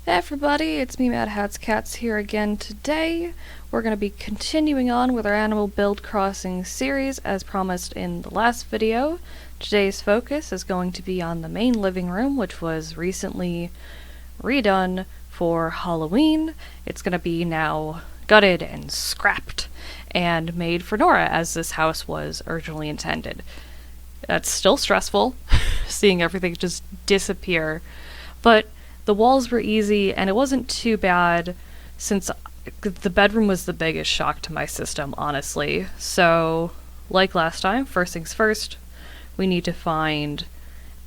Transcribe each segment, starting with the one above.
Hey everybody, it's me Mad Hats Cats here again today. We're going to be continuing on with our Animal Build Crossing series as promised in the last video. Today's focus is going to be on the main living room, which was recently redone for Halloween. It's going to be now gutted and scrapped and made for Nora as this house was originally intended. That's still stressful, seeing everything just disappear, but the walls were easy, and it wasn't too bad since the bedroom was the biggest shock to my system, honestly. So, like last time, first things first, we need to find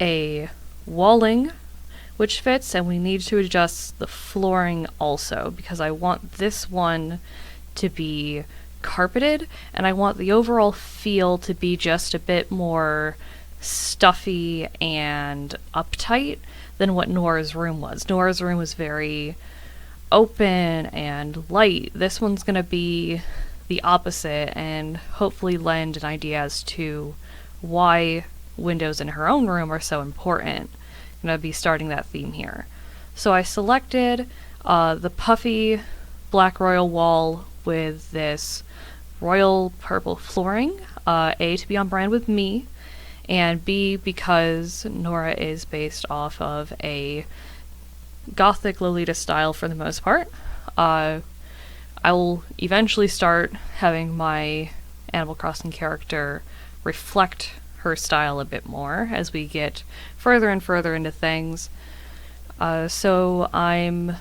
a walling which fits, and we need to adjust the flooring also, because I want this one to be carpeted, and I want the overall feel to be just a bit more stuffy and uptight than what Nora's room was. Nora's room was very open and light. This one's going to be the opposite and hopefully lend an idea as to why windows in her own room are so important. I'm going to be starting that theme here. So I selected the puffy black royal wall with this royal purple flooring, A, to be on brand with me, and B, because Nora is based off of a gothic Lolita style for the most part. I will eventually start having my Animal Crossing character reflect her style a bit more as we get further and further into things. So I'm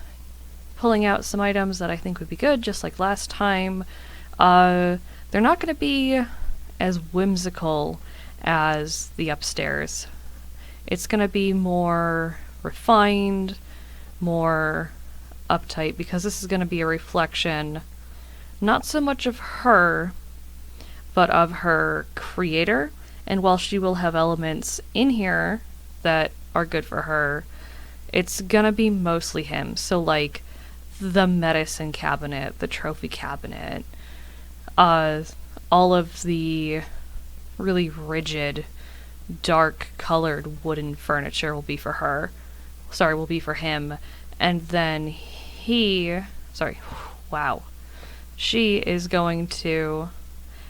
pulling out some items that I think would be good, just like last time. They're not going to be as whimsical as the upstairs. It's going to be more refined, more uptight, because this is going to be a reflection not so much of her, but of her creator. And while she will have elements in here that are good for her, it's going to be mostly him. So like the medicine cabinet, the trophy cabinet, all of the really rigid, dark-colored wooden furniture will be for her. Sorry, will be for him. And then she is going to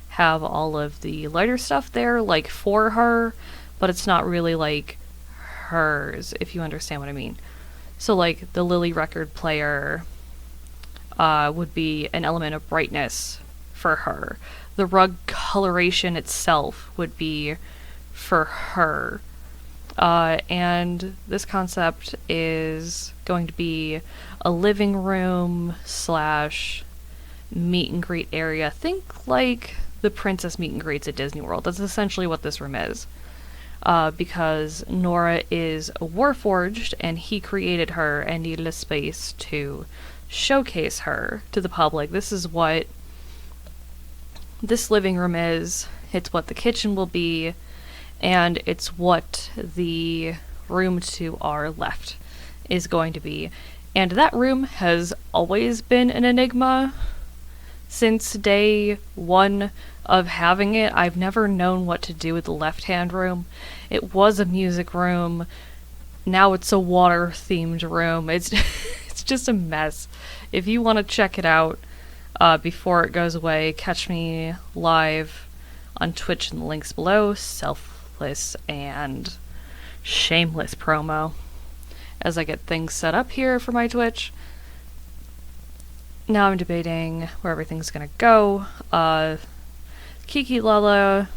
have all of the lighter stuff there, like, for her, but it's not really, like, hers, if you understand what I mean. So, like, the Lily record player would be an element of brightness for her. The rug coloration itself would be for her. And this concept is going to be a living room / meet and greet area. Think like the princess meet and greets at Disney World. That's essentially what this room is. Because Nora is a Warforged, and he created her and needed a space to showcase her to the public. This is what this living room is. It's what the kitchen will be, and it's what the room to our left is going to be. And that room has always been an enigma. Since day one of having it, I've never known what to do with the left-hand room. It was a music room. Now it's a water-themed room. It's just a mess. If you want to check it out before it goes away, catch me live on Twitch in the links below. Selfless and shameless promo as I get things set up here for my Twitch. Now I'm debating where everything's gonna go. Kiki Lala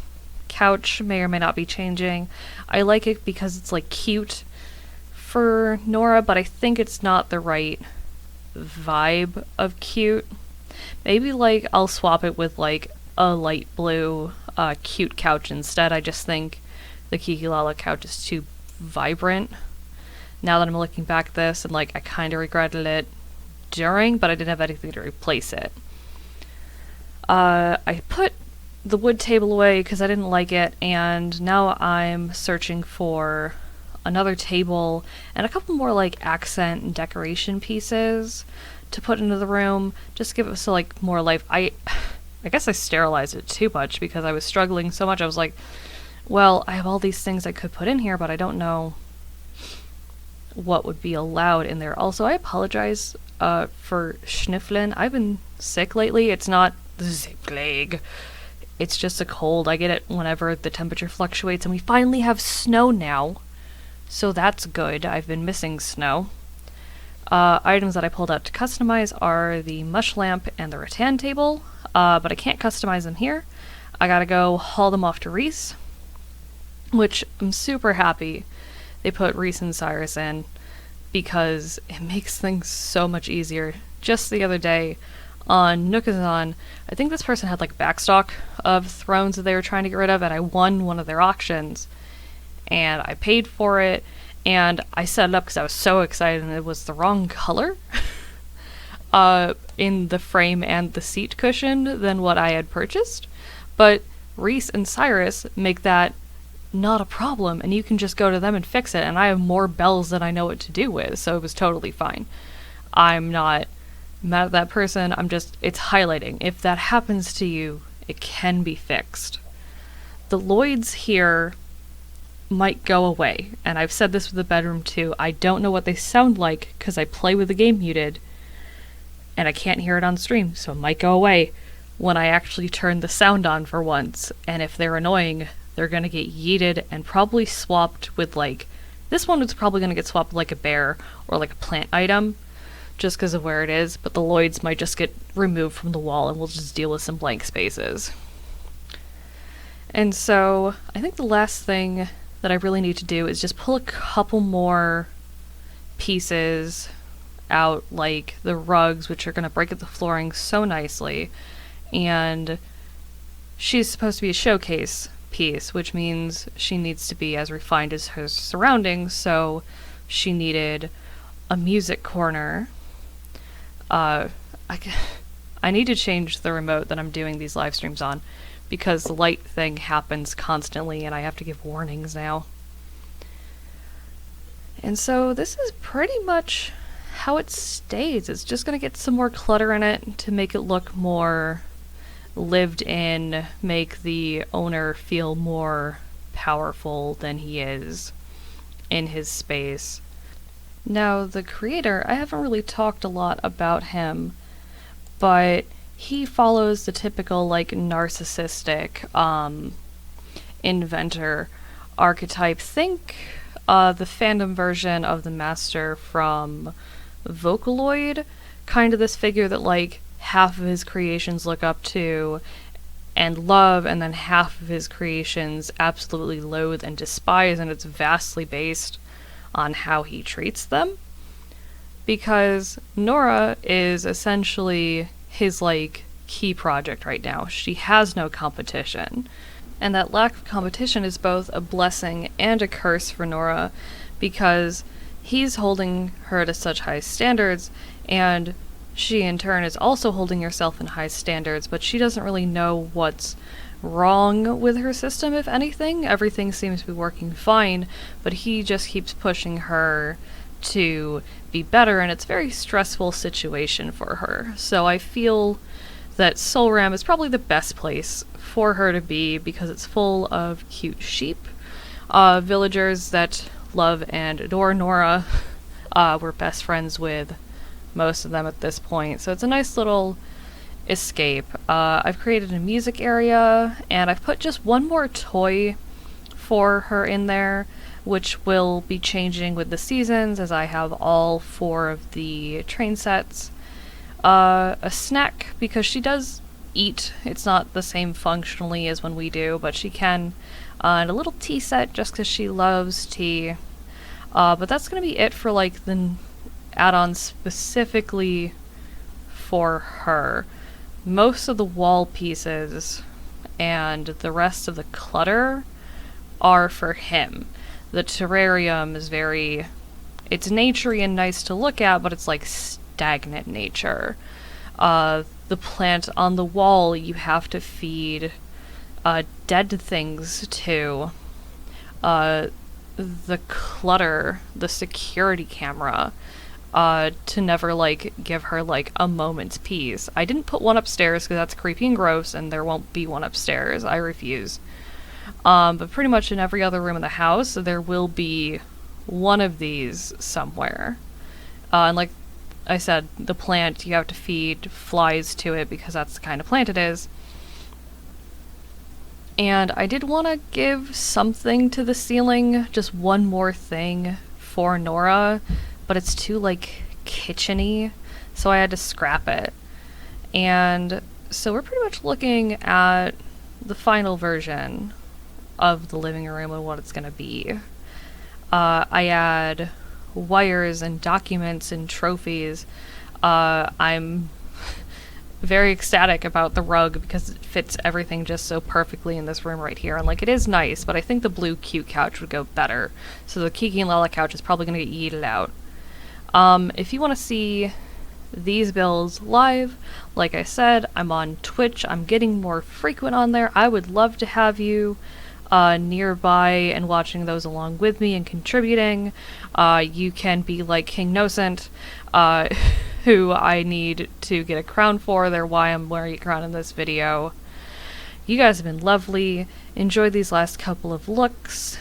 couch may or may not be changing. I like it because it's like cute for Nora, but I think it's not the right vibe of cute. Maybe like I'll swap it with like a light blue cute couch instead. I just think the Kiki Lala couch is too vibrant. Now that I'm looking back at this, and like I kind of regretted it during, but I didn't have anything to replace it. I put the wood table away because I didn't like it, and now I'm searching for another table and a couple more like accent and decoration pieces to put into the room, just give it so like more life. I guess I sterilized it too much because I was struggling so much. I was like, well, I have all these things I could put in here, but I don't know what would be allowed in there. Also, I apologize for Schniffeln. I've been sick lately. It's not the plague. It's just a cold. I get it whenever the temperature fluctuates, and we finally have snow now. So that's good. I've been missing snow. Items that I pulled out to customize are the mush lamp and the rattan table, but I can't customize them here. I gotta go haul them off to Reese, which I'm super happy they put Reese and Cyrus in, because it makes things so much easier. Just the other day on Nookazon, I think this person had like backstock of thrones that they were trying to get rid of, and I won one of their auctions, and I paid for it, and I set it up because I was so excited, and it was the wrong color in the frame and the seat cushion than what I had purchased. But Reese and Cyrus make that not a problem, and you can just go to them and fix it, and I have more bells than I know what to do with, so it was totally fine. I'm not mad at that person, it's highlighting. If that happens to you, it can be fixed. The Lloyds here might go away, and I've said this with the bedroom too. I don't know what they sound like because I play with the game muted, and I can't hear it on stream, so it might go away when I actually turn the sound on for once, and if they're annoying, they're gonna get yeeted and probably swapped with, like, this one is probably gonna get swapped with like a bear or like a plant item, just because of where it is, but the Lloyds might just get removed from the wall and we'll just deal with some blank spaces. And so, I think the last thing that I really need to do is just pull a couple more pieces out, like the rugs, which are gonna break up the flooring so nicely, and she's supposed to be a showcase piece, which means she needs to be as refined as her surroundings, so she needed a music corner. I need to change the remote that I'm doing these live streams on, because the light thing happens constantly and I have to give warnings now. And so this is pretty much how it stays. It's just gonna get some more clutter in it to make it look more lived in, make the owner feel more powerful than he is in his space. Now, the creator, I haven't really talked a lot about him, but he follows the typical, like, narcissistic inventor archetype. Think the fandom version of the Master from Vocaloid, kind of this figure that, like, half of his creations look up to and love, and then half of his creations absolutely loathe and despise, and it's vastly based on how he treats them. Because Nora is essentially his, like, key project right now. She has no competition. And that lack of competition is both a blessing and a curse for Nora, because he's holding her to such high standards, and she in turn is also holding herself in high standards, but she doesn't really know what's wrong with her system, if anything. Everything seems to be working fine, but he just keeps pushing her to be better, and it's a very stressful situation for her. So I feel that Solram is probably the best place for her to be, because it's full of cute sheep, villagers that love and adore Nora. We're best friends with most of them at this point, so it's a nice little escape. I've created a music area, and I've put just one more toy for her in there, which will be changing with the seasons, as I have all 4 of the train sets. A snack, because she does eat. It's not the same functionally as when we do, but she can. And a little tea set, just because she loves tea. But that's going to be it for, like, the add-on specifically for her. Most of the wall pieces and the rest of the clutter are for him. The terrarium is it's naturey and nice to look at, but it's like stagnant nature. The plant on the wall you have to feed dead things to. The clutter, the security camera, to never, like, give her, like, a moment's peace. I didn't put one upstairs because that's creepy and gross, and there won't be one upstairs. I refuse. But pretty much in every other room in the house, there will be one of these somewhere. And like I said, the plant, you have to feed flies to it because that's the kind of plant it is. And I did want to give something to the ceiling, just one more thing for Nora, but it's too, like, kitchen-y, so I had to scrap it. And so we're pretty much looking at the final version of the living room and what it's going to be. I add wires and documents and trophies. I'm very ecstatic about the rug because it fits everything just so perfectly in this room right here. And like, it is nice, but I think the blue cute couch would go better. So the Kiki and Lala couch is probably going to get yeeted out. If you want to see these builds live, like I said, I'm on Twitch. I'm getting more frequent on there. I would love to have you nearby and watching those along with me and contributing. You can be like King Nocent, who I need to get a crown for. They're why I'm wearing a crown in this video. You guys have been lovely. Enjoy these last couple of looks.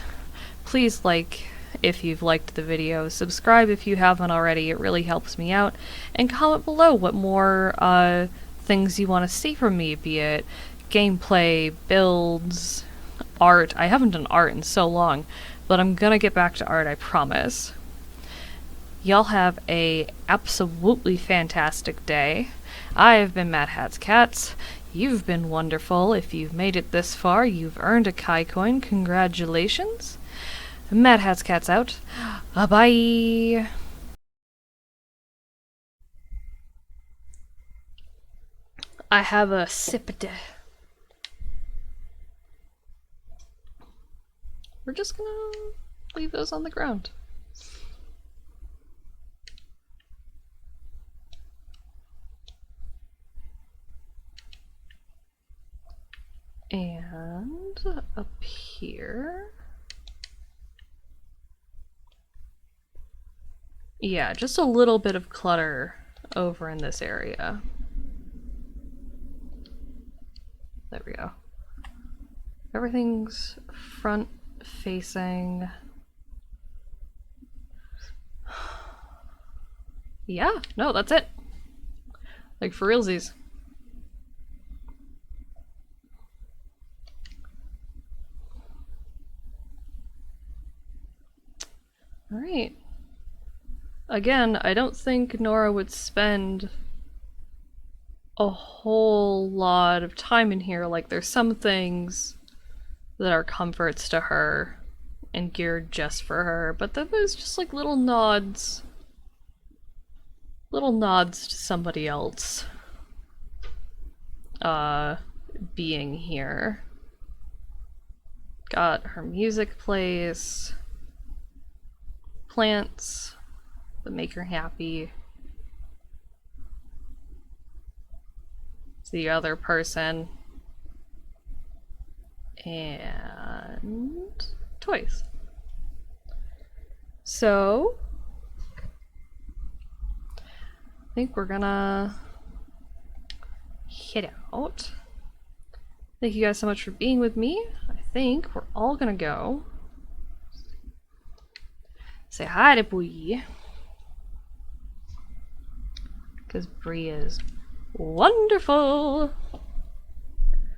Please like if you've liked the video, subscribe if you haven't already, it really helps me out, and comment below what more things you want to see from me, be it gameplay, builds, art. I haven't done art in so long, but I'm gonna get back to art, I promise. Y'all have a absolutely fantastic day. I have been Mad Hat's Cats. You've been wonderful. If you've made it this far, you've earned a Kai coin. Congratulations. Mad Hat's Cats out. Bye. I have a sippity. We're just gonna leave those on the ground. And up here. Yeah, just a little bit of clutter over in this area. There we go. Everything's front facing. Yeah, no, that's it. Like, for realsies. Alright. Again, I don't think Nora would spend a whole lot of time in here. Like, there's some things that are comforts to her and geared just for her, but then there's just like little nods to somebody else being here. Got her music plays, plants that make her happy. It's the other person. And toys. So I think we're gonna head out. Thank you guys so much for being with me. I think we're all gonna go say hi to Bree, because Bree is wonderful.